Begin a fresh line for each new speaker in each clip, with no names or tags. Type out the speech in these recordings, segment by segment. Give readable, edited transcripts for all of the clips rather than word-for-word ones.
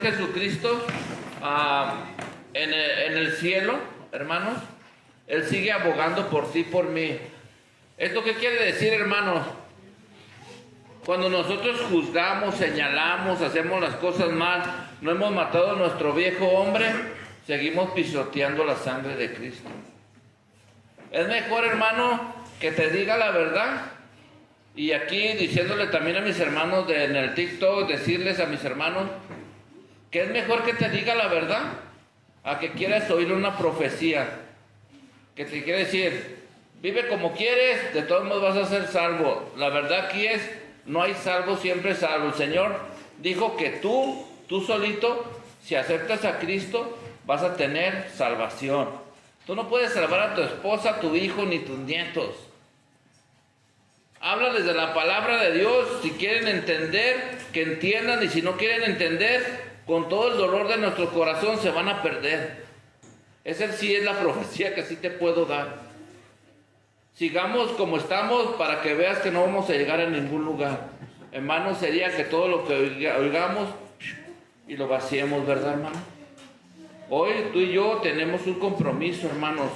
Jesucristo en el cielo, hermanos, Él sigue abogando por ti, por mí. ¿Esto qué quiere decir, hermanos? Cuando nosotros juzgamos, señalamos, hacemos las cosas mal, no hemos matado a nuestro viejo hombre, seguimos pisoteando la sangre de Cristo. Es mejor, hermano, que te diga la verdad. Y aquí diciéndole también a mis hermanos en el TikTok, decirles a mis hermanos que es mejor que te diga la verdad a que quieras oír una profecía que te quiere decir, vive como quieres, de todos modos vas a ser salvo. La verdad aquí es, no hay salvo, siempre salvo. El Señor dijo que tú solito, si aceptas a Cristo, vas a tener salvación. Tú no puedes salvar a tu esposa, a tu hijo, ni tus nietos. Háblales de la palabra de Dios. Si quieren entender, que entiendan, y si no quieren entender, con todo el dolor de nuestro corazón se van a perder. Esa sí es la profecía que sí te puedo dar. Sigamos como estamos para que veas que no vamos a llegar a ningún lugar. Hermano, sería que todo lo que oigamos y lo vaciemos, ¿verdad, hermano? Hoy tú y yo tenemos un compromiso, hermanos.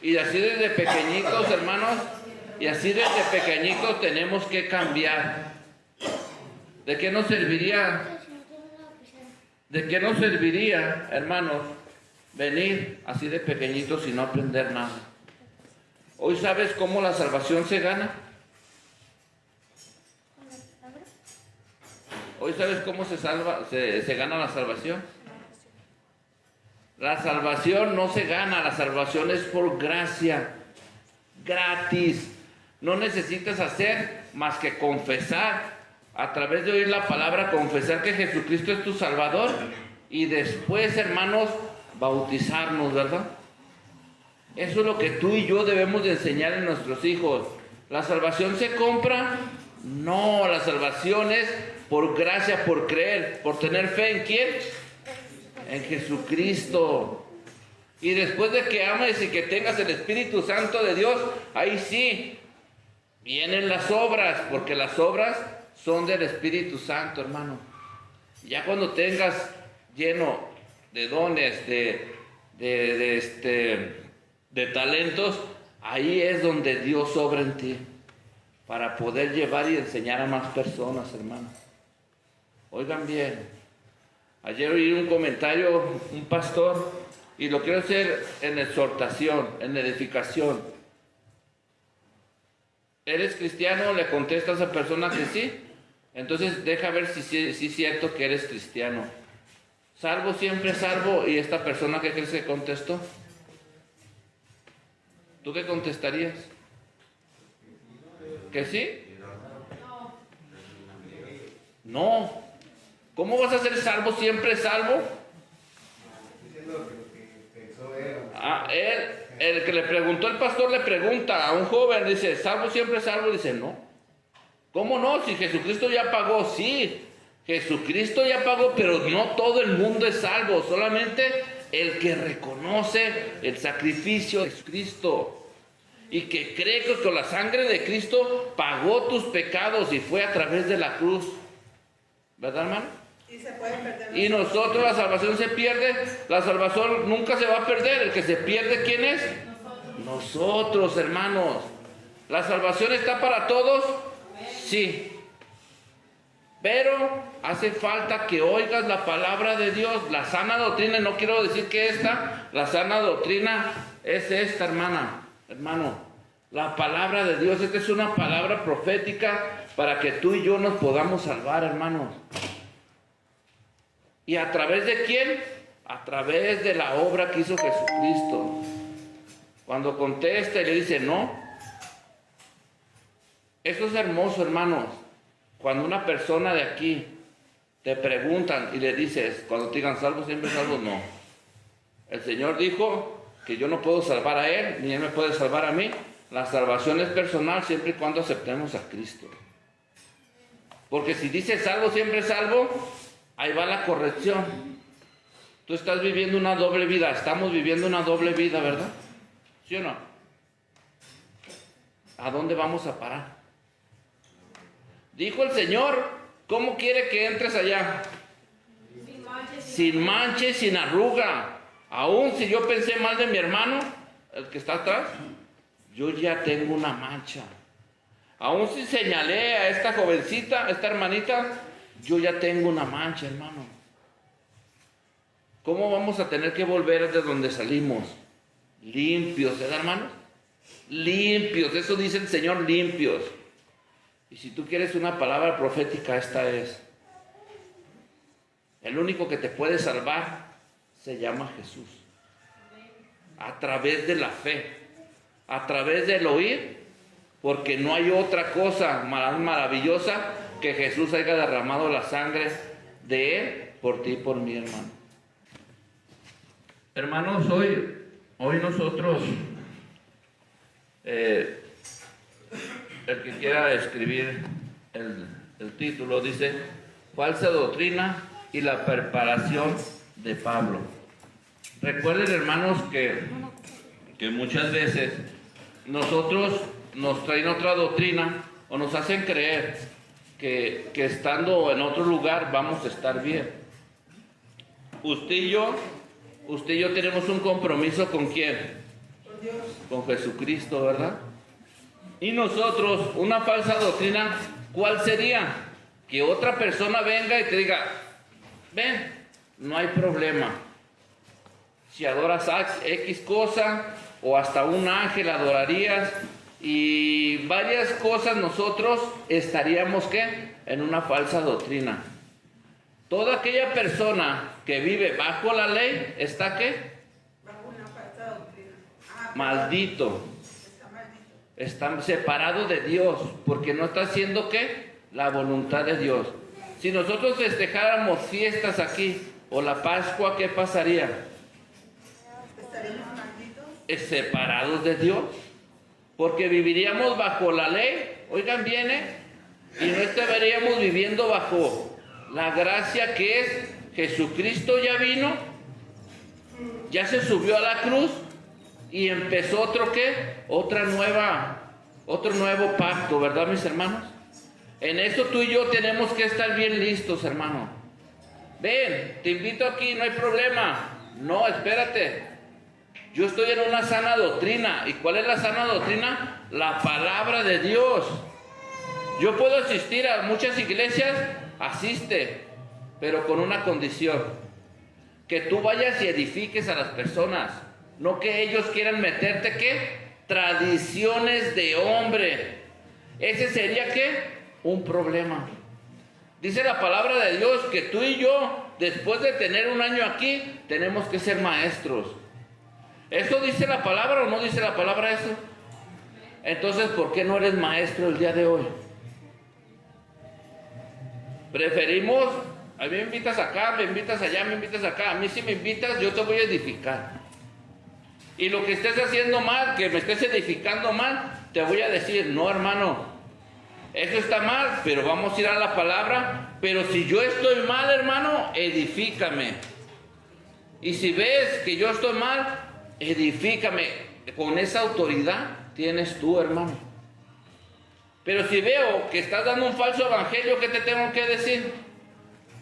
Y así desde pequeñitos, hermanos, y así desde pequeñitos tenemos que cambiar. ¿De qué nos serviría? ¿De qué nos serviría, hermanos, venir así de pequeñitos y no aprender nada? ¿Hoy sabes cómo la salvación se gana? ¿Hoy sabes cómo se gana la salvación? La salvación no se gana, la salvación es por gracia, gratis. No necesitas hacer más que confesar. A través de oír la palabra, confesar que Jesucristo es tu Salvador y después, hermanos, bautizarnos, ¿verdad? Eso es lo que tú y yo debemos de enseñar a nuestros hijos. ¿La salvación se compra? No, la salvación es por gracia, por creer, por tener fe ¿en quién? En Jesucristo. Y después de que ames y que tengas el Espíritu Santo de Dios, ahí sí, vienen las obras, porque las obras son del Espíritu Santo, hermano. Ya cuando tengas lleno de dones, de talentos, ahí es donde Dios obra en ti, para poder llevar y enseñar a más personas, hermano. Oigan bien, ayer oí un comentario, un pastor, y lo quiero hacer en exhortación, en edificación. ¿Eres cristiano? Le contesta a esa persona que sí. Entonces deja ver si es cierto que eres cristiano. Salvo, siempre salvo. ¿Y esta persona qué crees que contestó? ¿Tú qué contestarías? ¿Que sí? No. ¿Cómo vas a ser salvo, siempre salvo? El que le preguntó el pastor le pregunta a un joven, dice, ¿salvo, siempre salvo? Dice, no. ¿Cómo no? Si Jesucristo ya pagó, sí. Jesucristo ya pagó, pero no todo el mundo es salvo. Solamente el que reconoce el sacrificio de Jesucristo y que cree que con la sangre de Cristo pagó tus pecados y fue a través de la cruz. ¿Verdad, hermano?
Y se puede perder.
Y nosotros, la salvación se pierde. La salvación nunca se va a perder. El que se pierde, ¿quién es? Nosotros, hermanos. ¿La salvación está para todos? Sí. Pero hace falta que oigas la palabra de Dios. La sana doctrina, no quiero decir que la sana doctrina es esta, hermano. La palabra de Dios, esta es una palabra profética para que tú y yo nos podamos salvar, hermanos. ¿Y a través de quién? A través de la obra que hizo Jesucristo. Cuando contesta y le dice no. Esto es hermoso, hermanos. Cuando una persona de aquí te preguntan y le dices, cuando te digan salvo, siempre salvo, no. El Señor dijo que yo no puedo salvar a Él, ni Él me puede salvar a mí. La salvación es personal siempre y cuando aceptemos a Cristo. Porque si dice salvo, siempre salvo, ahí va la corrección. Tú estás viviendo una doble vida, estamos viviendo una doble vida, ¿verdad? ¿Sí o no? ¿A dónde vamos a parar? Dijo el Señor, ¿cómo quiere que entres allá? sin mancha y sin arruga. Aún si yo pensé mal de mi hermano, el que está atrás, yo ya tengo una mancha. Aún si señalé a esta jovencita, a esta hermanita, yo ya tengo una mancha, hermano. ¿Cómo vamos a tener que volver de donde salimos? Limpios, ¿verdad, hermano? Limpios, eso dice el Señor, limpios. Y si tú quieres una palabra profética, esta es. El único que te puede salvar se llama Jesús. A través de la fe, a través del oír, porque no hay otra cosa más maravillosa que Jesús haya derramado la sangre de Él por ti y por mí, hermano. Hermanos, hoy nosotros, el que quiera escribir el título, dice, falsa doctrina y la preparación de Pablo. Recuerden, hermanos, que muchas veces nosotros nos traen otra doctrina o nos hacen creer que estando en otro lugar vamos a estar bien. Usted y yo tenemos un compromiso ¿con quién? Con Dios. Con Jesucristo, ¿verdad? Y nosotros, una falsa doctrina, ¿cuál sería? Que otra persona venga y te diga, ven, no hay problema. Si adoras X cosa, o hasta un ángel adorarías, y varias cosas, nosotros estaríamos, ¿qué? En una falsa doctrina. Toda aquella persona que vive bajo la ley, ¿está qué? Bajo una falsa doctrina. Maldito. Está separado de Dios, porque no está haciendo, ¿qué? La voluntad de Dios. Si nosotros festejáramos fiestas aquí, o la Pascua, ¿qué pasaría? ¿Estaríamos malditos? Separados de Dios, porque viviríamos bajo la ley, oigan bien, y no estaríamos viviendo bajo la gracia que es Jesucristo. Ya vino, ya se subió a la cruz y empezó otro nuevo pacto, ¿verdad, mis hermanos? En eso tú y yo tenemos que estar bien listos, hermano. Ven, te invito aquí, no hay problema. No, espérate. Yo estoy en una sana doctrina. ¿Y cuál es la sana doctrina? La palabra de Dios. Yo puedo asistir a muchas iglesias, asiste, pero con una condición: que tú vayas y edifiques a las personas, no que ellos quieran meterte, ¿qué? Tradiciones de hombre. Ese sería, ¿qué? Un problema. Dice la palabra de Dios que tú y yo, después de tener un año aquí, tenemos que ser maestros. ¿Eso dice la palabra o no dice la palabra eso? Entonces, ¿por qué no eres maestro el día de hoy? Preferimos, a mí me invitas acá, me invitas allá, me invitas acá. A mí si me invitas, yo te voy a edificar. Y lo que estés haciendo mal, que me estés edificando mal, te voy a decir, no, hermano, eso está mal, pero vamos a ir a la palabra. Pero si yo estoy mal, hermano, edifícame. Y si ves que yo estoy mal, edifícame. Con esa autoridad tienes tú, hermano. Pero si veo que estás dando un falso evangelio, ¿qué te tengo que decir?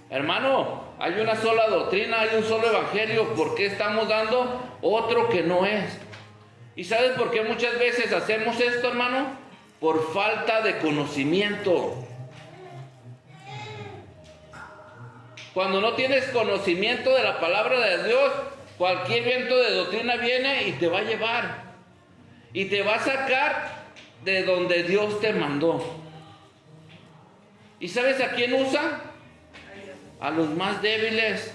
Hermano, hay una sola doctrina, hay un solo evangelio. ¿Por qué estamos dando otro que no es? ¿Y sabes por qué muchas veces hacemos esto, hermano? Por falta de conocimiento. Cuando no tienes conocimiento de la palabra de Dios, cualquier viento de doctrina viene y te va a llevar. Y te va a sacar de donde Dios te mandó. ¿Y sabes a quién usa? A los más débiles,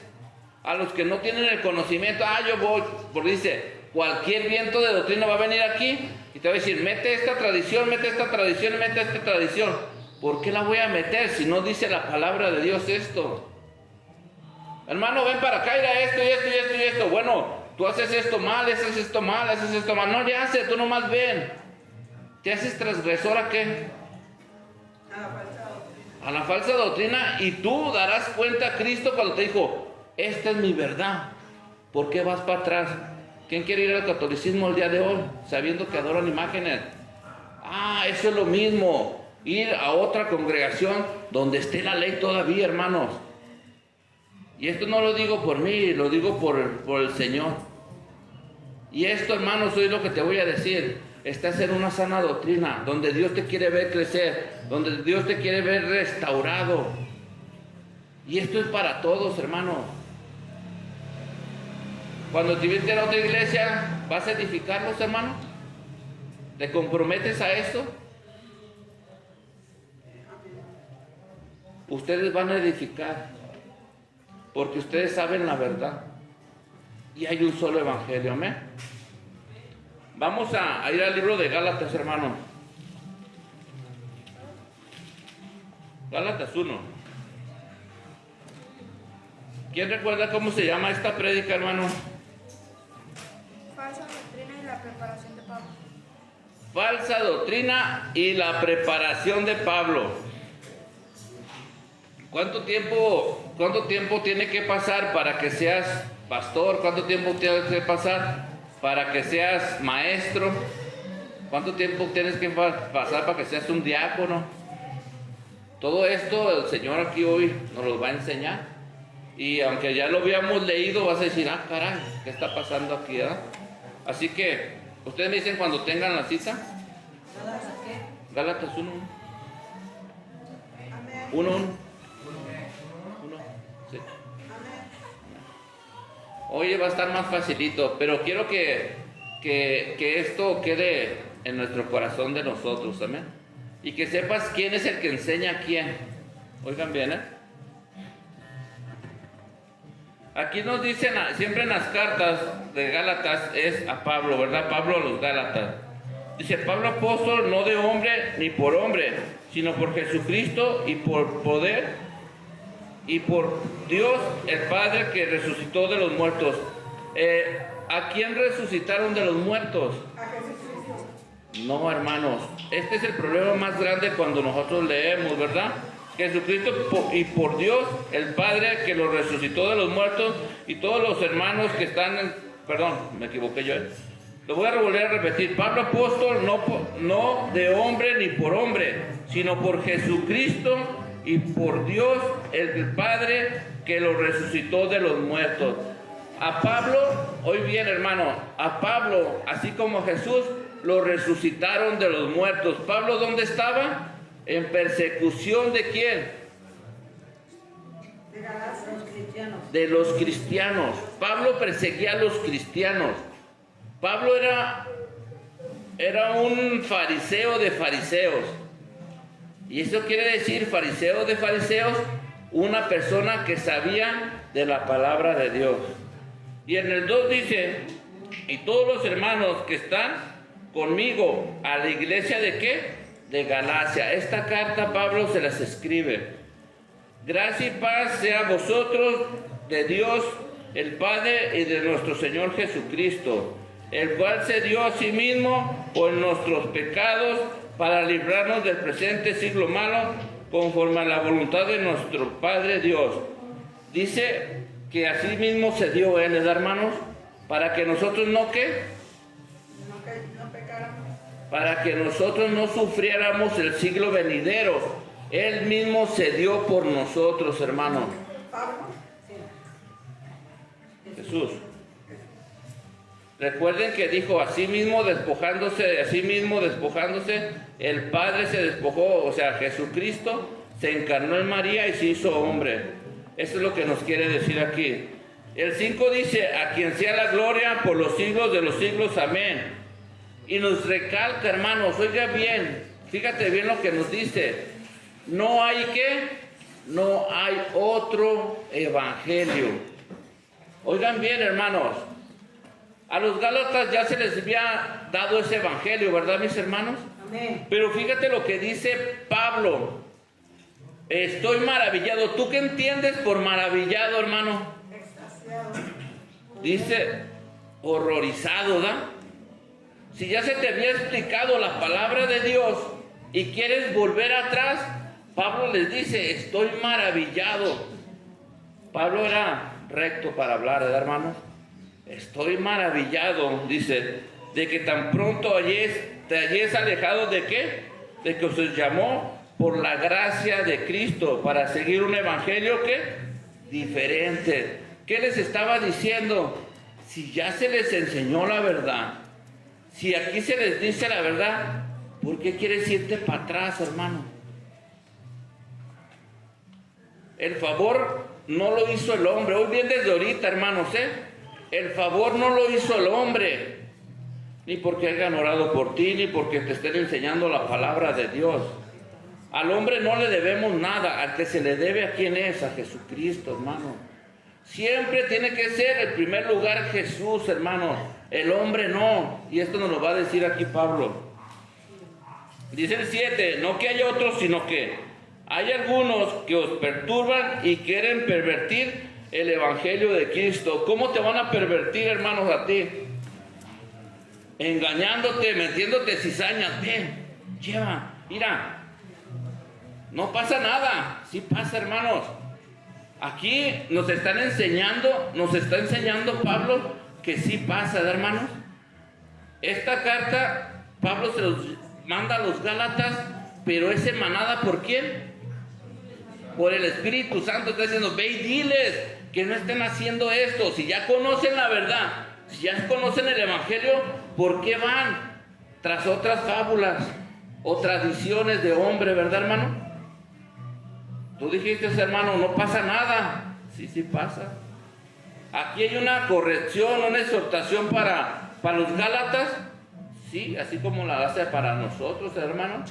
a los que no tienen el conocimiento. Yo voy, porque dice, cualquier viento de doctrina va a venir aquí y te va a decir, mete esta tradición, mete esta tradición, mete esta tradición. ¿Por qué la voy a meter si no dice la palabra de Dios esto? Hermano, ven para acá, irá esto y esto y esto y esto. Bueno, tú haces esto mal, haces esto mal, haces esto mal. No le haces, tú nomás ven. ¿Te haces transgresor a qué? A la falsa doctrina. Y tú darás cuenta a Cristo cuando te dijo, esta es mi verdad. ¿Por qué vas para atrás? ¿Quién quiere ir al catolicismo el día de hoy? Sabiendo que adoran imágenes. Eso es lo mismo. Ir a otra congregación donde esté la ley todavía, hermanos. Y esto no lo digo por mí, lo digo por el Señor. Y esto, hermanos, hoy lo que te voy a decir. Estás en una sana doctrina, donde Dios te quiere ver crecer, donde Dios te quiere ver restaurado. Y esto es para todos, hermanos. Cuando te vienes a otra iglesia, ¿vas a edificarlos, hermanos? ¿Te comprometes a esto? Ustedes van a edificar, porque ustedes saben la verdad. Y hay un solo evangelio, amén. Vamos a ir al libro de Gálatas, hermano. Gálatas 1. ¿Quién recuerda cómo se llama esta prédica, hermano?
Falsa doctrina y la preparación de Pablo.
Falsa doctrina y la preparación de Pablo. ¿Cuánto tiempo tiene que pasar para que seas pastor? ¿Cuánto tiempo tiene que pasar para que seas maestro? ¿Cuánto tiempo tienes que pasar para que seas un diácono? Todo esto el Señor aquí hoy nos lo va a enseñar. Y aunque ya lo habíamos leído, vas a decir, ah, caray, ¿qué está pasando aquí? ¿Verdad? Así que, ustedes me dicen cuando tengan la cita. Gálatas 1. 1. Sí. Oye, va a estar más facilito, pero quiero que esto quede en nuestro corazón de nosotros, amén. Y que sepas quién es el que enseña a quién. Oigan bien, ¿eh? Aquí nos dicen, siempre en las cartas de Gálatas es a Pablo, ¿verdad? Pablo a los Gálatas. Dice, Pablo apóstol, no de hombre ni por hombre, sino por Jesucristo y por poder y por Dios el Padre que resucitó de los muertos. ¿A quién resucitaron de los muertos?
A Jesucristo.
No, hermanos, este es el problema más grande cuando nosotros leemos, ¿verdad? Jesucristo y por Dios el Padre que lo resucitó de los muertos, y todos los hermanos que están perdón, me equivoqué yo, lo voy a volver a repetir. Pablo apóstol, no de hombre ni por hombre, sino por Jesucristo y por Dios el Padre que lo resucitó de los muertos. A Pablo, hoy bien, hermano, a Pablo, así como a Jesús, lo resucitaron de los muertos. ¿Pablo dónde estaba? En persecución ¿de quién? De los cristianos. Pablo perseguía a los cristianos. Pablo era un fariseo de fariseos. Y eso quiere decir, fariseo de fariseos, una persona que sabía de la palabra de Dios. Y en el 2 dice, y todos los hermanos que están conmigo a la iglesia ¿de qué? De Galacia. Esta carta Pablo se las escribe. Gracia y paz sea a vosotros de Dios el Padre y de nuestro Señor Jesucristo, el cual se dio a sí mismo por nuestros pecados para librarnos del presente siglo malo, conforme a la voluntad de nuestro Padre Dios. Dice que a sí mismo se dio Él, ¿verdad, hermanos? Para que nosotros no ¿qué?
No pecáramos.
Para que nosotros no sufriéramos el siglo venidero. Él mismo se dio por nosotros, hermanos. Jesús. Recuerden que dijo, así mismo despojándose, el Padre se despojó, o sea, Jesucristo se encarnó en María y se hizo hombre. Eso es lo que nos quiere decir aquí. El 5 dice, a quien sea la gloria por los siglos de los siglos, amén. Y nos recalca, hermanos, oiga bien, fíjate bien lo que nos dice. No hay ¿qué? No hay otro evangelio. Oigan bien, hermanos. A los Gálatas ya se les había dado ese evangelio, ¿verdad, mis hermanos?
Amén.
Pero fíjate lo que dice Pablo. Estoy maravillado. ¿Tú qué entiendes por maravillado, hermano?
Extasiado.
Dice horrorizado, ¿verdad? Si ya se te había explicado la palabra de Dios y quieres volver atrás, Pablo les dice, estoy maravillado. Pablo era recto para hablar, ¿verdad, hermanos? Estoy maravillado, dice, de que tan pronto te hayáis alejado ¿de qué? De que os llamó por la gracia de Cristo para seguir un evangelio ¿qué? diferentes. ¿Qué les estaba diciendo? Si ya se les enseñó la verdad, si aquí se les dice la verdad, ¿por qué quieres irte para atrás, hermano? El favor no lo hizo el hombre. Hoy bien desde ahorita, hermanos, el favor no lo hizo el hombre. Ni porque hayan orado por ti, ni porque te estén enseñando la palabra de Dios. Al hombre no le debemos nada. Al que se le debe, ¿a quién es? A Jesucristo, hermano. Siempre tiene que ser el primer lugar Jesús, hermano. El hombre no. Y esto nos lo va a decir aquí Pablo. Dice el 7, no que haya otros, sino que hay algunos que os perturban y quieren pervertir el evangelio de Cristo. ¿Cómo te van a pervertir, hermanos, a ti? Engañándote, metiéndote cizañas. Ven, lleva, mira. No pasa nada. Sí pasa, hermanos. Aquí nos está enseñando Pablo que sí pasa, hermanos. Esta carta, Pablo se los manda a los Gálatas, pero es emanada ¿por quién? Por el Espíritu Santo. Está diciendo, ve y diles que no estén haciendo esto. Si ya conocen la verdad, si ya conocen el Evangelio, ¿por qué van tras otras fábulas o tradiciones de hombre, verdad, hermano? Tú dijiste, hermano, no pasa nada. Sí, sí pasa. Aquí hay una corrección, una exhortación para los Gálatas. Sí, así como la hace para nosotros, hermano.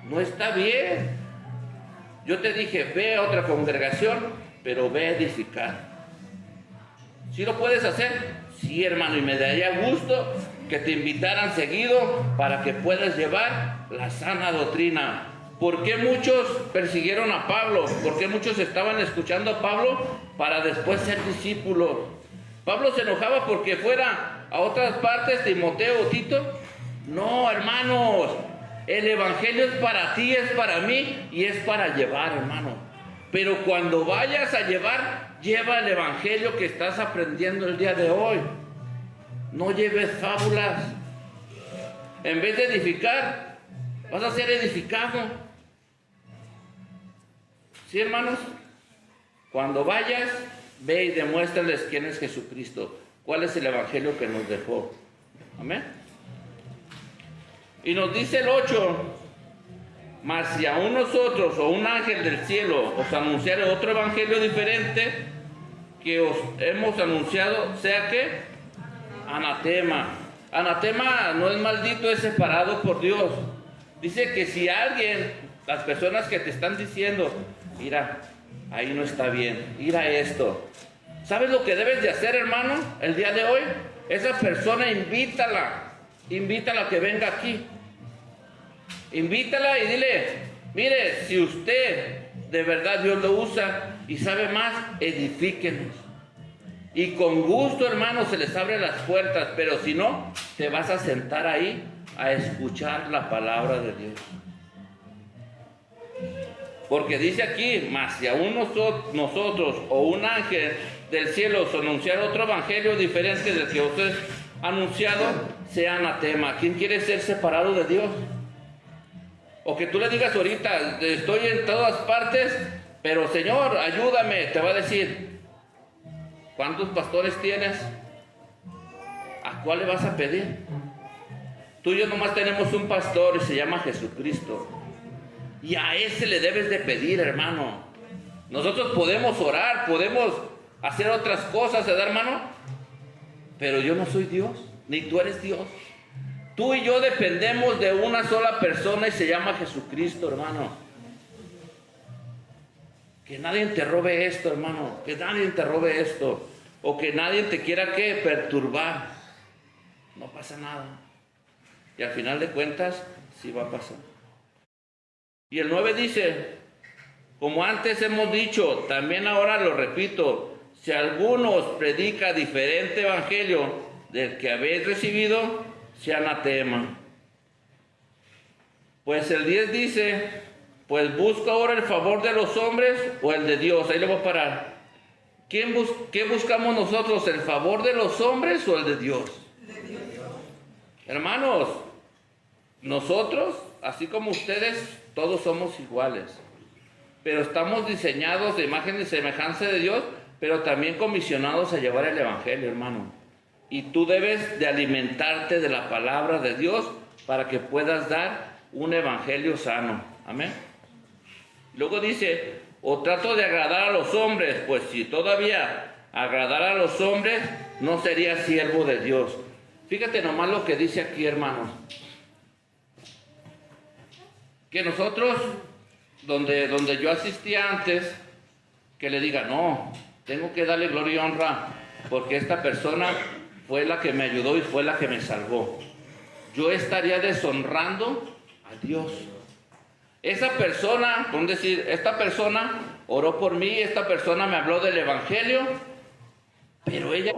No está bien. Yo te dije, ve a otra congregación, pero ve a edificar. ¿Sí lo puedes hacer? Sí, hermano, y me daría gusto que te invitaran seguido para que puedas llevar la sana doctrina. ¿Por qué muchos persiguieron a Pablo? ¿Por qué muchos estaban escuchando a Pablo para después ser discípulos? Pablo se enojaba porque fuera a otras partes, Timoteo o Tito. No, hermanos, el evangelio es para ti, es para mí y es para llevar, hermano. Pero cuando vayas a llevar, lleva el evangelio que estás aprendiendo el día de hoy. No lleves fábulas. En vez de edificar, vas a ser edificado. ¿Sí, hermanos? Cuando vayas, ve y demuéstrales quién es Jesucristo. ¿Cuál es el evangelio que nos dejó? Amén. Y nos dice el 8, mas si aún nosotros o un ángel del cielo os anunciare otro evangelio diferente que os hemos anunciado, sea que anatema. Anatema no es maldito, es separado por Dios. Dice que si alguien, las personas que te están diciendo, mira, ahí no está bien, mira esto. ¿Sabes lo que debes de hacer, hermano, el día de hoy? Esa persona invítala a que venga aquí. Invítala y dile, mire, si usted de verdad Dios lo usa y sabe más, edifíquenos. Y con gusto, hermano, se les abre las puertas, pero si no, te vas a sentar ahí a escuchar la palabra de Dios. Porque dice aquí, mas si aún nosotros o un ángel del cielo os anunciar otro evangelio diferente del que os he anunciado, sea anatema. ¿Quién quiere ser separado de Dios? O que tú le digas ahorita, estoy en todas partes, pero Señor, ayúdame. Te va a decir, ¿cuántos pastores tienes? ¿A cuál le vas a pedir? Tú y yo nomás tenemos un pastor y se llama Jesucristo. Y a ese le debes de pedir, hermano. Nosotros podemos orar, podemos hacer otras cosas, ¿verdad, hermano? Pero yo no soy Dios, ni tú eres Dios. Tú y yo dependemos de una sola persona y se llama Jesucristo, hermano. Que nadie te robe esto, hermano. Que nadie te robe esto. O que nadie te quiera que perturbar. No pasa nada. Y al final de cuentas, sí va a pasar. Y el 9 dice, como antes hemos dicho, también ahora lo repito, si alguno os predica diferente evangelio del que habéis recibido, sea anatema. Pues el 10 dice, pues busco ahora el favor de los hombres o el de Dios. Ahí le voy a parar. ¿Qué buscamos nosotros? ¿El favor de los hombres o el de Dios? Hermanos, nosotros, así como ustedes, todos somos iguales. pero estamos diseñados de imagen y semejanza de Dios, pero también comisionados a llevar el evangelio, hermano. Y tú debes de alimentarte de la palabra de Dios para que puedas dar un evangelio sano. Amén. Luego dice, o trato de agradar a los hombres, pues si todavía agradara a los hombres, no sería siervo de Dios. Fíjate nomás lo que dice aquí, hermanos. Que nosotros, donde yo asistía antes, que le diga, no, tengo que darle gloria y honra, porque esta persona fue la que me ayudó y fue la que me salvó. Yo estaría deshonrando a Dios. Esa persona, vamos a decir, esta persona oró por mí, esta persona me habló del evangelio, pero ella,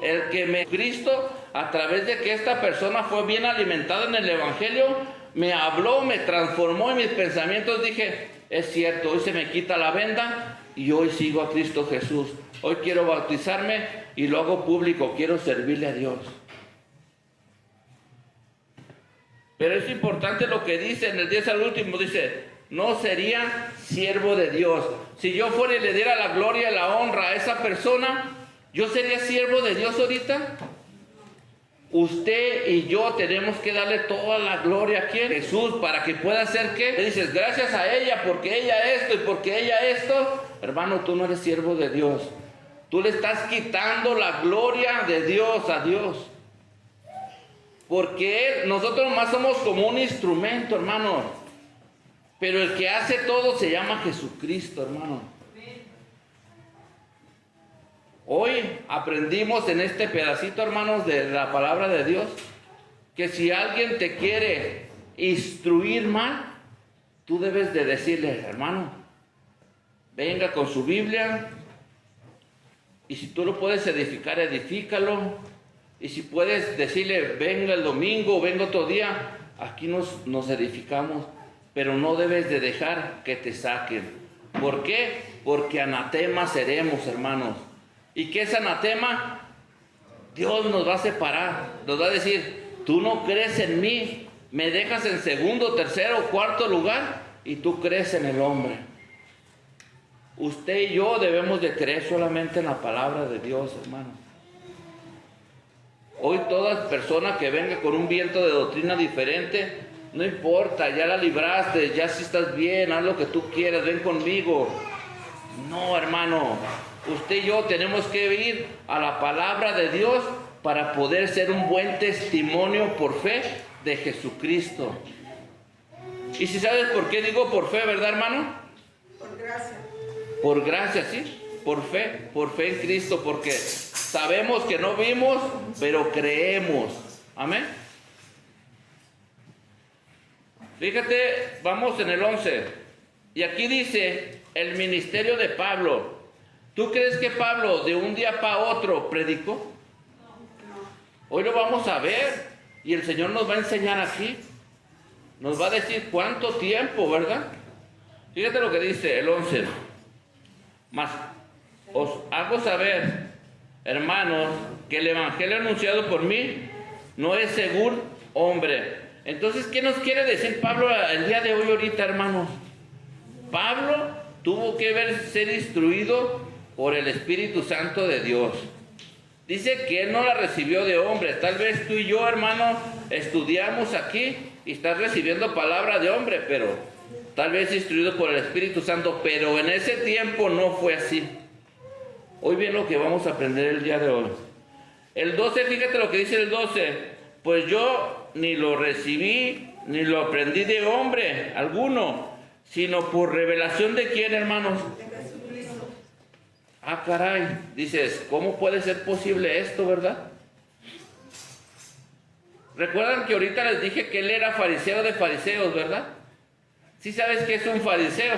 el que me Cristo, a través de que esta persona fue bien alimentada en el evangelio, me habló, me transformó en mis pensamientos. Dije, es cierto, hoy se me quita la venda y hoy sigo a Cristo Jesús. Hoy quiero bautizarme y lo hago público, quiero servirle a Dios. Pero es importante lo que dice en el 10 al último, dice, no sería siervo de Dios. Si yo fuera y le diera la gloria y la honra a esa persona, ¿yo sería siervo de Dios ahorita? Usted y yo tenemos que darle toda la gloria a ¿quién? Jesús, para que pueda hacer ¿qué? Le dices, gracias a ella, porque ella esto y porque ella esto. Hermano, tú no eres siervo de Dios. Tú le estás quitando la gloria de Dios a Dios. Porque nosotros más somos como un instrumento, hermano. Pero el que hace todo se llama Jesucristo, hermano. Hoy aprendimos en este pedacito, hermanos, de la palabra de Dios, que si alguien te quiere instruir mal, tú debes de decirle, hermano, venga con su Biblia, y si tú lo puedes edificar, edifícalo, y si puedes decirle, venga el domingo, venga otro día, aquí nos edificamos, pero no debes de dejar que te saquen. ¿Por qué? Porque anatema seremos, hermanos. ¿Y qué es anatema? Dios nos va a separar, nos va a decir, tú no crees en mí, me dejas en segundo, tercero, cuarto lugar y tú crees en el hombre. Usted y yo debemos de creer solamente en la palabra de Dios, hermano. Hoy toda persona que venga con un viento de doctrina diferente, no importa, ya la libraste, ya si estás bien, haz lo que tú quieras, ven conmigo. No, hermano. Usted y yo tenemos que ir a la palabra de Dios para poder ser un buen testimonio por fe de Jesucristo. Y si sabes por qué digo por fe, ¿verdad, hermano?
Por gracia.
Por gracia, sí. Por fe en Cristo, porque sabemos que no vimos, pero creemos. Amén. Fíjate, vamos en el 11. Y aquí dice el ministerio de Pablo. ¿Tú crees que Pablo de un día para otro predicó? Hoy lo vamos a ver y el Señor nos va a enseñar aquí. Nos va a decir cuánto tiempo, ¿verdad? Fíjate lo que dice el 11. Mas os hago saber, hermanos, que el evangelio anunciado por mí no es según hombre. Entonces, ¿qué nos quiere decir Pablo el día de hoy ahorita, hermanos? Pablo tuvo que ser instruido por el Espíritu Santo de Dios. Dice que él no la recibió de hombre. Tal vez tú y yo, hermano, estudiamos aquí y estás recibiendo palabra de hombre, pero tal vez instruido por el Espíritu Santo, pero en ese tiempo no fue así. Hoy bien lo que vamos a aprender el día de hoy. El 12, fíjate lo que dice el 12. Pues yo ni lo recibí, ni lo aprendí de hombre alguno, sino por revelación de quién, hermanos. Ah, caray, dices, ¿cómo puede ser posible esto, verdad? Recuerdan que ahorita les dije que él era fariseo de fariseos, ¿verdad? ¿Sí sabes qué es un fariseo?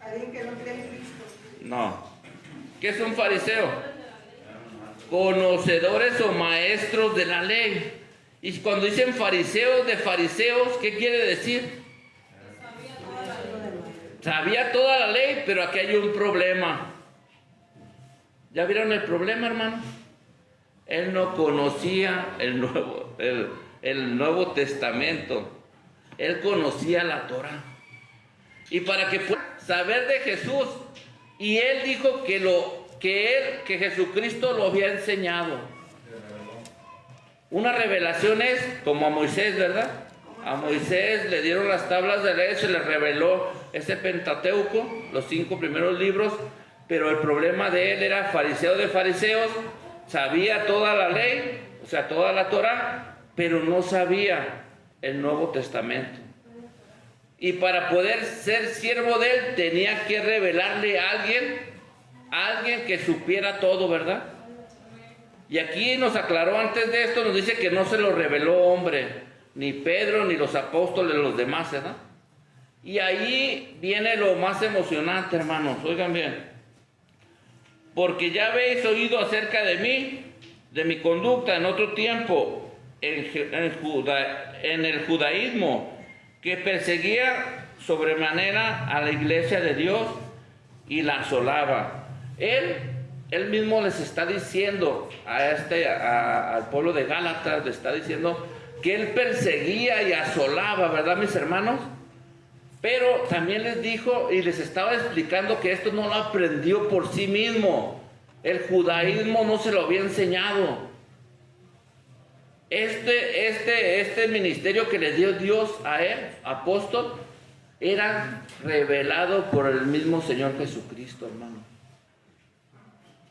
Alguien que no cree en Cristo.
No. ¿Qué es un fariseo? Conocedores o maestros de la ley. Y cuando dicen fariseos de fariseos, ¿qué quiere decir? Sabía toda la ley, pero aquí hay un problema. ¿Ya vieron el problema, hermano? Él no conocía el Nuevo Testamento. Él conocía la Torah. y para que pueda saber de Jesús. Y él dijo que Jesucristo lo había enseñado. Una revelación es como a Moisés, ¿verdad? A Moisés le dieron las tablas de ley, se le reveló ese Pentateuco, los 5 primeros libros, pero el problema de él era fariseo de fariseos, sabía toda la ley, o sea, toda la Torá, pero no sabía el Nuevo Testamento. Y para poder ser siervo de él tenía que revelarle a alguien que supiera todo, ¿verdad? Y aquí nos aclaró antes de esto, nos dice que no se lo reveló hombre, ni Pedro, ni los apóstoles, los demás, ¿verdad? Y ahí viene lo más emocionante, hermanos, oigan bien. Porque ya habéis oído acerca de mí, de mi conducta en otro tiempo, en el judaísmo, que perseguía sobremanera a la iglesia de Dios y la asolaba. Él mismo les está diciendo al pueblo de Gálatas, le está diciendo que él perseguía y asolaba, ¿verdad, mis hermanos? Pero también les dijo y les estaba explicando que esto no lo aprendió por sí mismo. El judaísmo no se lo había enseñado. Este ministerio que le dio Dios a él, apóstol, era revelado por el mismo Señor Jesucristo, hermano.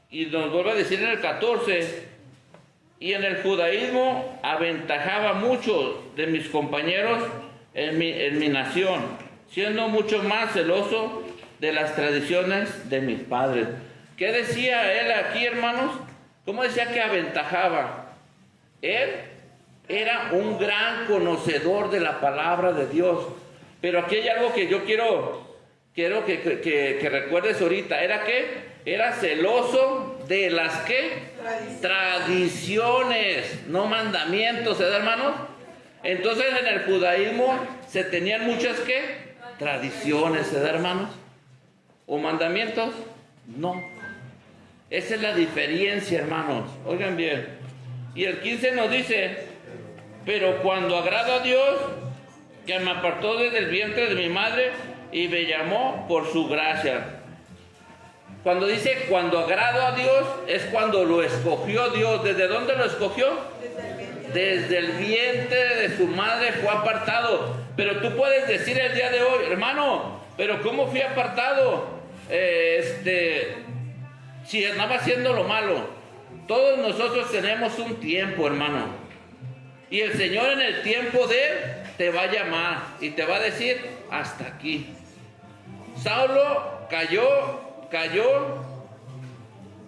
Y nos vuelve a decir en el 14, y en el judaísmo aventajaba mucho de mis compañeros en mi nación, siendo mucho más celoso de las tradiciones de mis padres. ¿Qué decía él aquí, hermanos? ¿Cómo decía que aventajaba? Él era un gran conocedor de la palabra de Dios. Pero aquí hay algo que yo quiero que recuerdes ahorita. ¿Era qué? Era celoso de las ¿qué? Tradiciones, no mandamientos, ¿verdad, hermanos? Entonces en el judaísmo se tenían muchas ¿qué? Tradiciones, ¿verdad, hermanos? ¿O mandamientos? No. Esa es la diferencia, hermanos. Oigan bien. Y el 15 nos dice, pero cuando agrado a Dios, que me apartó desde el vientre de mi madre y me llamó por su gracia. Cuando dice cuando agrado a Dios, es cuando lo escogió Dios. ¿Desde dónde lo escogió? Desde el vientre de su madre fue apartado. Pero tú puedes decir el día de hoy, hermano, pero ¿cómo fui apartado? Si andaba haciendo lo malo. Todos nosotros tenemos un tiempo, hermano. Y el Señor en el tiempo de él te va a llamar y te va a decir hasta aquí. Saulo cayó,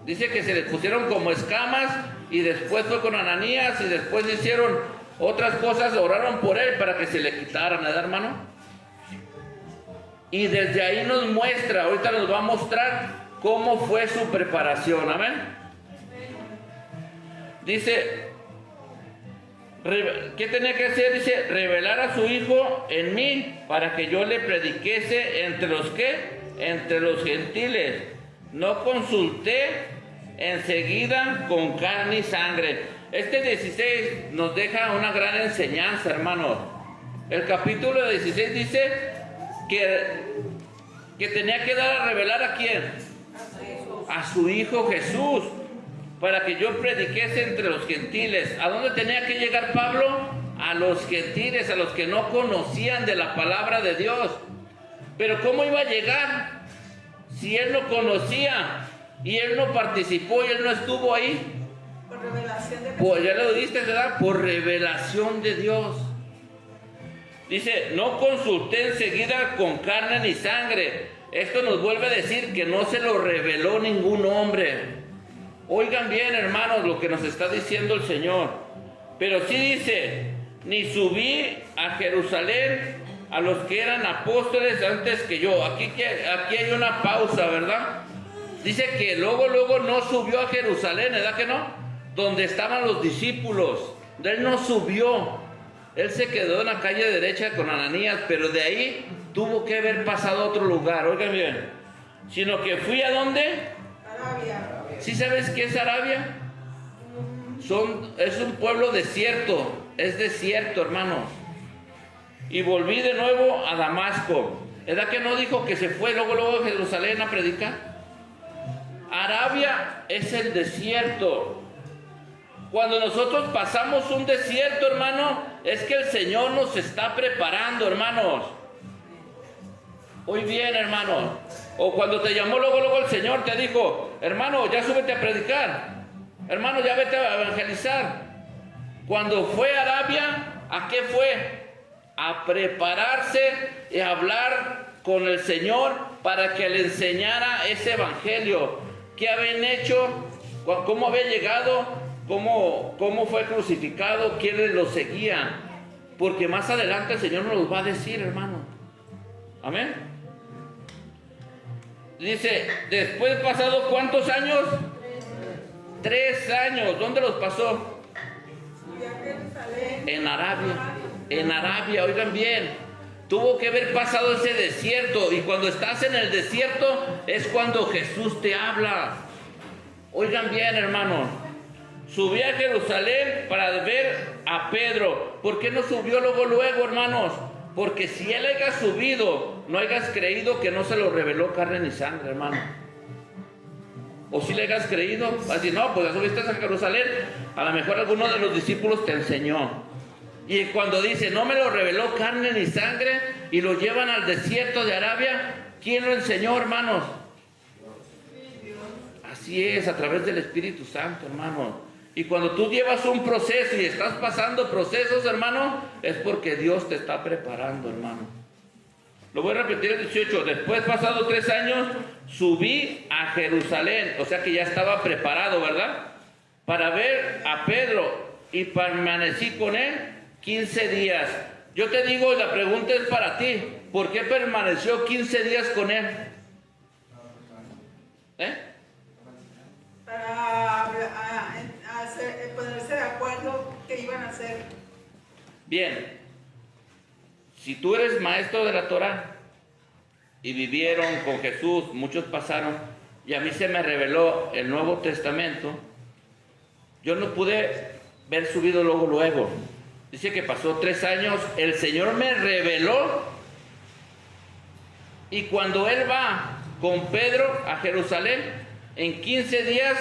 dice que se le pusieron como escamas y después fue con Ananías y después hicieron otras cosas, oraron por él para que se le quitaran, ¿verdad, hermano? Y desde ahí nos muestra, ahorita nos va a mostrar cómo fue su preparación, amén. Dice, ¿qué tenía que hacer? Dice, revelar a su hijo en mí para que yo le prediquese entre los ¿qué? Entre los gentiles. No consulté enseguida con carne y sangre. Este 16 nos deja una gran enseñanza, hermanos. El capítulo 16 dice que tenía que dar a revelar ¿a quién? A su hijo Jesús, para que yo prediquese entre los gentiles. ¿A dónde tenía que llegar Pablo? A los gentiles, a los que no conocían de la palabra de Dios. Pero ¿cómo iba a llegar si él no conocía y él no participó y él no estuvo ahí?
Por revelación de Dios.
Pues ya lo diste, ¿verdad? Por revelación de Dios. Dice, no consulté enseguida con carne ni sangre. Esto nos vuelve a decir que no se lo reveló ningún hombre. Oigan bien, hermanos, lo que nos está diciendo el Señor. Pero sí dice, ni subí a Jerusalén a los que eran apóstoles antes que yo. Aquí hay una pausa, ¿verdad? Dice que luego no subió a Jerusalén, ¿verdad que no? Donde estaban los discípulos. Él no subió. Él se quedó en la calle derecha con Ananías, pero de ahí tuvo que haber pasado a otro lugar. Oigan bien. Sino que fui ¿a dónde?
Arabia.
¿Sí sabes qué es Arabia? Es un pueblo desierto. Es desierto, hermanos. Y volví de nuevo a Damasco. ¿Verdad que no dijo que se fue luego a Jerusalén a predicar? Arabia es el desierto. Cuando nosotros pasamos un desierto, hermano, es que el Señor nos está preparando, hermanos. Muy bien, hermano. O cuando te llamó luego el Señor te dijo, hermano, ya súbete a predicar. Hermano, ya vete a evangelizar. Cuando fue a Arabia, ¿a qué fue? A prepararse y a hablar con el Señor para que le enseñara ese evangelio. ¿Qué habían hecho? ¿Cómo había llegado? ¿Cómo fue crucificado? ¿Quiénes lo seguían? Porque más adelante el Señor nos los va a decir, hermano. Amén. Dice, después pasado ¿cuántos años? 3 años. ¿Dónde los pasó? En Arabia. En Arabia, oigan bien. Tuvo que haber pasado ese desierto. Y cuando estás en el desierto es cuando Jesús te habla. Oigan bien, hermanos. Subí a Jerusalén para ver a Pedro. ¿Por qué no subió luego, hermanos? Porque si él haya subido, no hayas creído que no se lo reveló carne ni sangre, hermano. O si le hayas creído, vas a decir, no, pues ya subiste a Jerusalén, a lo mejor alguno de los discípulos te enseñó. Y cuando dice, no me lo reveló carne ni sangre, y lo llevan al desierto de Arabia, ¿quién lo enseñó, hermanos? Así es, a través del Espíritu Santo, hermano. Y cuando tú llevas un proceso y estás pasando procesos, hermano, es porque Dios te está preparando, hermano. Lo voy a repetir el 18. Después, pasados 3 años, subí a Jerusalén. O sea que ya estaba preparado, ¿verdad? Para ver a Pedro. Y permanecí con él 15 días. Yo te digo, la pregunta es para ti. ¿Por qué permaneció 15 días con él?
Para ponerse de acuerdo qué iban a hacer.
Bien. Si tú eres maestro de la Torah y vivieron con Jesús, muchos pasaron, y a mí se me reveló el Nuevo Testamento, yo no pude ver subido luego. Dice que pasó 3 años, el Señor me reveló, y cuando Él va con Pedro a Jerusalén, en 15 días,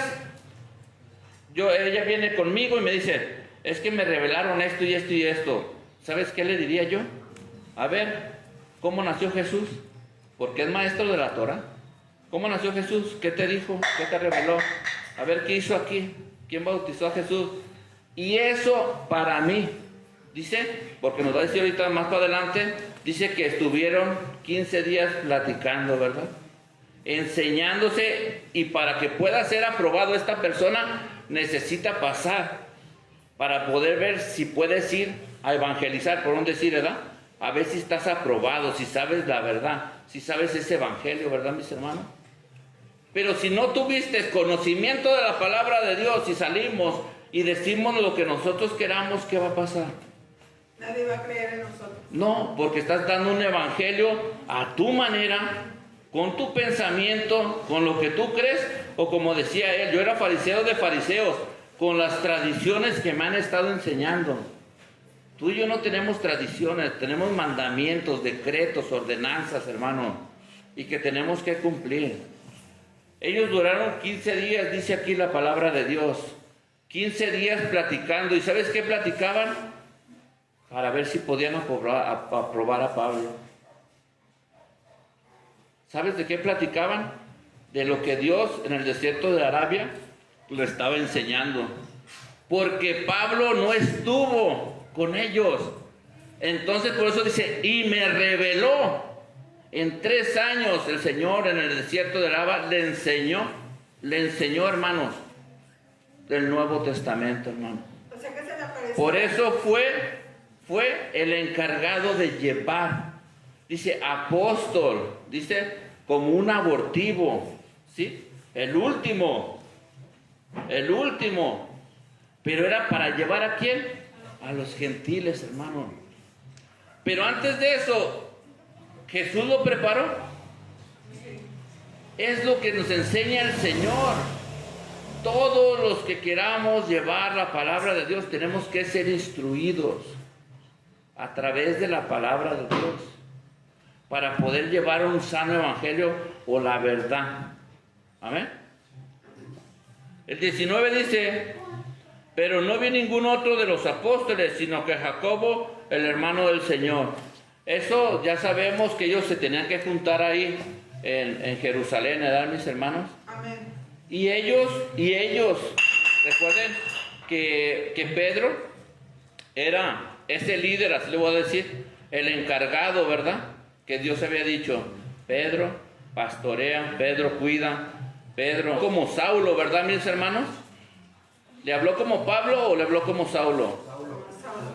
ella viene conmigo y me dice, es que me revelaron esto y esto y esto. ¿Sabes qué le diría yo? A ver, ¿cómo nació Jesús? Porque es maestro de la Torah. ¿Cómo nació Jesús? ¿Qué te dijo? ¿Qué te reveló? A ver, ¿qué hizo aquí? ¿Quién bautizó a Jesús? Y eso para mí, dice, porque nos va a decir ahorita más para adelante, dice que estuvieron 15 días platicando, ¿verdad? Enseñándose, y para que pueda ser aprobado esta persona, necesita pasar para poder ver si puedes ir a evangelizar, por un decir, ¿verdad? A ver si estás aprobado, si sabes la verdad, si sabes ese evangelio, ¿verdad, mis hermanos? Pero si no tuviste conocimiento de la palabra de Dios y salimos y decimos lo que nosotros queramos, ¿qué va a pasar?
Nadie va a creer en nosotros.
No, porque estás dando un evangelio a tu manera, con tu pensamiento, con lo que tú crees, o como decía él, yo era fariseo de fariseos, con las tradiciones que me han estado enseñando. Tú y yo no tenemos tradiciones, tenemos mandamientos, decretos, ordenanzas, hermano, y que tenemos que cumplir. Ellos duraron 15 días, dice aquí la palabra de Dios, 15 días platicando. ¿Y sabes qué platicaban? Para ver si podían aprobar a Pablo. ¿Sabes de qué platicaban? De lo que Dios en el desierto de Arabia le estaba enseñando. Porque Pablo no estuvo con ellos. Entonces por eso dice, y me reveló. En 3 años el Señor en el desierto de Arabia le enseñó, hermanos, del Nuevo Testamento, hermano.
O sea que se le apareció.
Por eso fue el encargado de llevar. Dice apóstol, dice como un abortivo, ¿sí? El último. Pero era para llevar ¿a quién? A los gentiles, hermano. Pero antes de eso, Jesús lo preparó. Es lo que nos enseña el Señor. Todos los que queramos llevar la palabra de Dios tenemos que ser instruidos a través de la palabra de Dios. para poder llevar un sano evangelio o la verdad. Amén. El 19 dice, pero no vi ningún otro de los apóstoles, sino que Jacobo, el hermano del Señor. Eso ya sabemos que ellos se tenían que juntar ahí en Jerusalén, ¿verdad, mis hermanos?
Amén.
Y ellos, recuerden que Pedro era ese líder, así le voy a decir, el encargado, ¿verdad? Que Dios había dicho, Pedro pastorea, Pedro cuida, Pedro, como Saulo, ¿verdad, mis hermanos? ¿Le habló como Pablo o le habló como Saulo?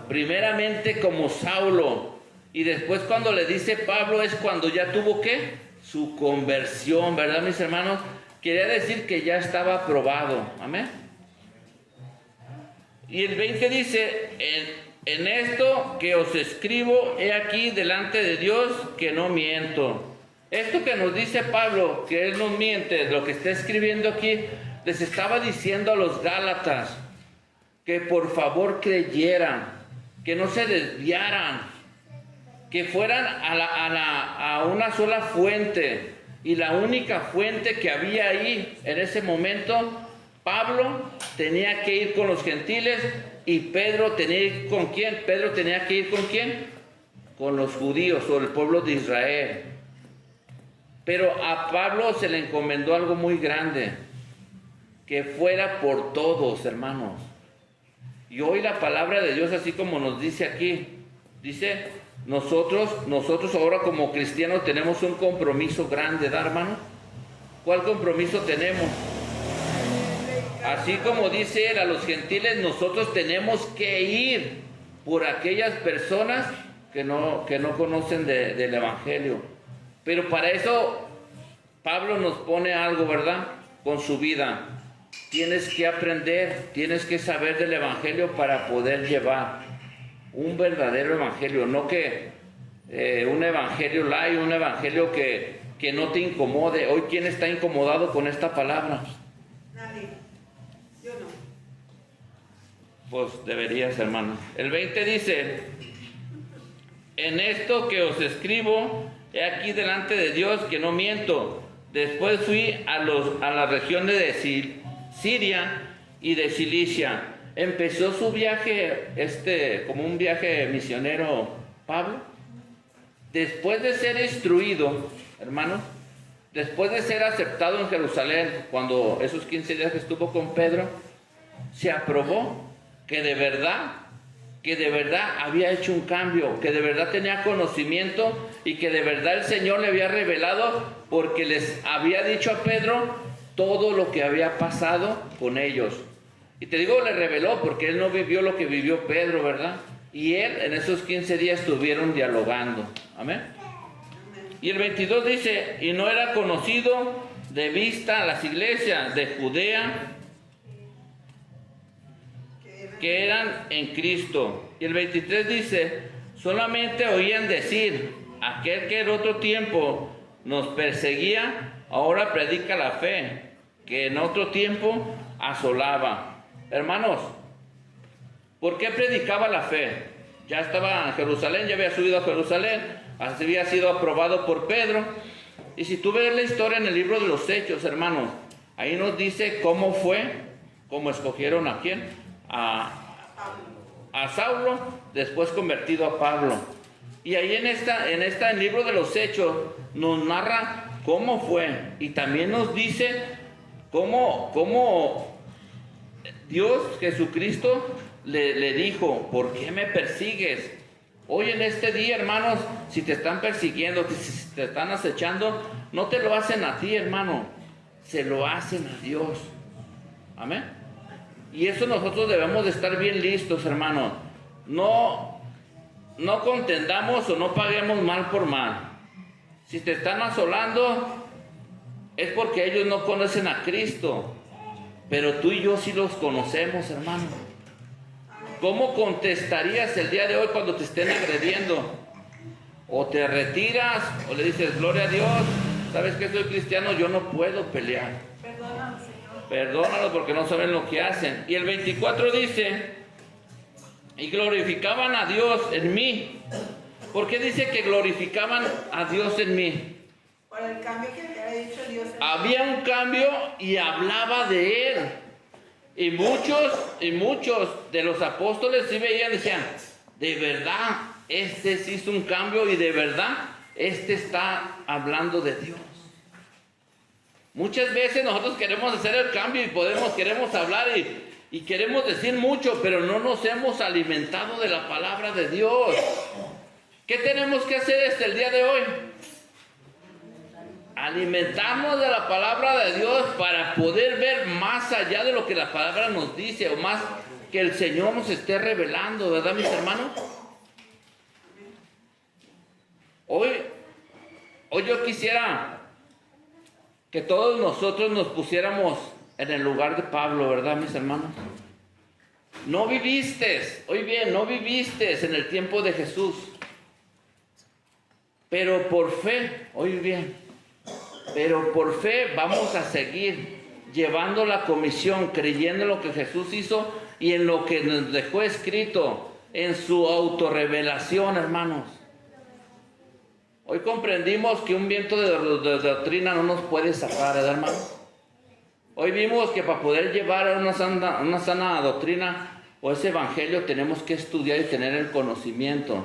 Primeramente como Saulo. Y después cuando le dice Pablo es cuando ya tuvo ¿qué? Su conversión, ¿verdad, mis hermanos? Quería decir que ya estaba aprobado. Amén. Y el 20 dice, en esto que os escribo, he aquí delante de Dios que no miento. Esto que nos dice Pablo, que él no miente, lo que está escribiendo aquí, les estaba diciendo a los Gálatas que por favor creyeran, que no se desviaran, que fueran a una sola fuente. Y la única fuente que había ahí en ese momento, Pablo tenía que ir con los gentiles y Pedro tenía que ir con quién. Pedro tenía que ir con quién, con los judíos o el pueblo de Israel. Pero a Pablo se le encomendó algo muy grande, que fuera por todos, hermanos. Y hoy la palabra de Dios, así como nos dice aquí, dice, nosotros ahora como cristianos tenemos un compromiso grande, ¿verdad, hermano? ¿Cuál compromiso tenemos? Así como dice él a los gentiles, nosotros tenemos que ir por aquellas personas que no conocen del evangelio. Pero para eso Pablo nos pone algo, ¿verdad? Con su vida. Tienes que aprender, tienes que saber del evangelio para poder llevar un verdadero evangelio, no que un evangelio light, un evangelio que no te incomode. Hoy, ¿quién está incomodado con esta palabra?
Nadie. Yo no.
Pues deberías, hermano. El 20 dice, en esto que os escribo, he aquí delante de Dios que no miento. Después fui a la región de Siria y de Cilicia. Empezó su viaje, como un viaje misionero, Pablo. Después de ser instruido, hermanos, después de ser aceptado en Jerusalén, cuando esos 15 días que estuvo con Pedro, se aprobó que de verdad había hecho un cambio, que de verdad tenía conocimiento y que de verdad el Señor le había revelado, porque les había dicho a Pedro todo lo que había pasado con ellos. Y te digo, le reveló porque él no vivió lo que vivió Pedro, ¿verdad? Y él en esos 15 días estuvieron dialogando. Amén. Y el 22 dice, y no era conocido de vista a las iglesias de Judea que eran en Cristo. Y el 23 dice, solamente oían decir, aquel que en otro tiempo nos perseguía, ahora predica la fe, que en otro tiempo asolaba. Hermanos, ¿por qué predicaba la fe? Ya estaba en Jerusalén, ya había subido a Jerusalén, había sido aprobado por Pedro. Y si tú ves la historia en el libro de los Hechos, hermanos, ahí nos dice cómo fue, cómo escogieron a quién, a Saulo, después convertido a Pablo. Y ahí en el libro de los Hechos nos narra cómo fue, y también nos dice cómo Dios, Jesucristo, le dijo, ¿por qué me persigues? Hoy en este día, hermanos, si te están persiguiendo, si te están acechando, no te lo hacen a ti, hermano, se lo hacen a Dios. Amén. Y eso nosotros debemos de estar bien listos, hermano. No contendamos o no paguemos mal por mal. Si te están asolando, es porque ellos no conocen a Cristo. Pero tú y yo sí los conocemos, hermano. ¿Cómo contestarías el día de hoy cuando te estén agrediendo? O te retiras, o le dices, gloria a Dios, ¿sabes que soy cristiano? Yo no puedo pelear.
Perdónalo, Señor.
Perdónalo porque no saben lo que hacen. Y el 24 dice, y glorificaban a Dios en mí, ¿Por qué dice que glorificaban a Dios en mí?
Por el cambio que había dicho Dios en
Había un cambio y hablaba de Él. Y muchos de los apóstoles sí veían y decían, de verdad, este sí hizo un cambio y de verdad, este está hablando de Dios. Muchas veces nosotros queremos hacer el cambio y queremos hablar y queremos decir mucho, pero no nos hemos alimentado de la palabra de Dios. ¿Qué tenemos que hacer hasta el día de hoy? Alimentarnos de la palabra de Dios para poder ver más allá de lo que la palabra nos dice o más que el Señor nos esté revelando, ¿verdad, mis hermanos? Hoy yo quisiera que todos nosotros nos pusiéramos en el lugar de Pablo, ¿verdad, mis hermanos? No viviste, oye bien, no viviste en el tiempo de Jesús, pero por fe, oye bien, pero por fe vamos a seguir llevando la comisión, creyendo en lo que Jesús hizo y en lo que nos dejó escrito en su autorrevelación, hermanos. Hoy comprendimos que un viento de doctrina no nos puede sacar, ¿verdad, hermanos? Hoy vimos que para poder llevar una sana doctrina o ese evangelio tenemos que estudiar y tener el conocimiento.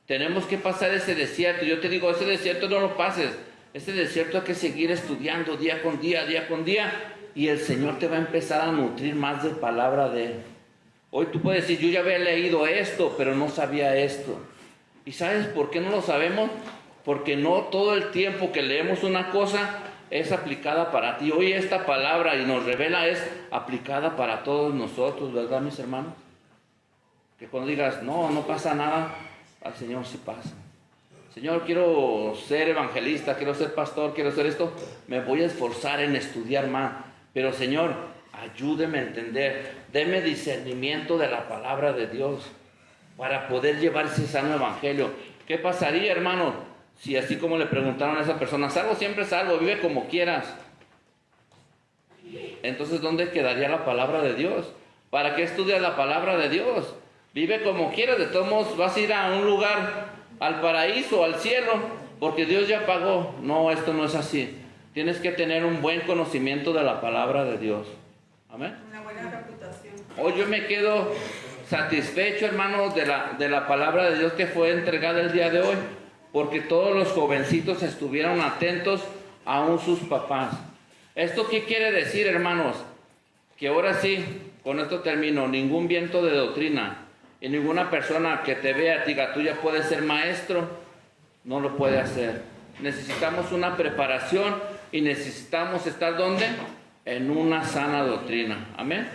Tenemos que pasar ese desierto. Yo te digo, ese desierto no lo pases. Ese desierto hay que seguir estudiando día con día, y el Señor te va a empezar a nutrir más de palabra de Él. Hoy tú puedes decir, yo ya había leído esto, pero no sabía esto. ¿Y sabes por qué no lo sabemos? Porque no todo el tiempo que leemos una cosa es aplicada para ti. Hoy esta palabra y nos revela es aplicada para todos nosotros, ¿verdad, mis hermanos? Que cuando digas, no pasa nada, al Señor sí pasa. Señor, quiero ser evangelista, quiero ser pastor, quiero hacer esto, me voy a esforzar en estudiar más. Pero Señor, ayúdeme a entender, deme discernimiento de la palabra de Dios para poder llevar ese sano evangelio. ¿Qué pasaría, hermano, si así como le preguntaron a esa persona, salvo siempre salvo, vive como quieras? Entonces, ¿dónde quedaría la palabra de Dios? ¿Para qué estudias la palabra de Dios? Vive como quieras, de todos modos vas a ir a un lugar, al paraíso, al cielo, porque Dios ya pagó. No, esto no es así. Tienes que tener un buen conocimiento de la palabra de Dios. Amén.
una buena reputación.
Hoy yo me quedo satisfecho, hermanos, de la palabra de Dios que fue entregada el día de hoy, porque todos los jovencitos estuvieron atentos, aún sus papás. ¿Esto qué quiere decir, hermanos? Que ahora sí, con esto termino, ningún viento de doctrina y ninguna persona que te vea diga, tú ya puedes ser maestro, no lo puede hacer. Necesitamos una preparación y necesitamos estar ¿dónde? En una sana doctrina. Amén.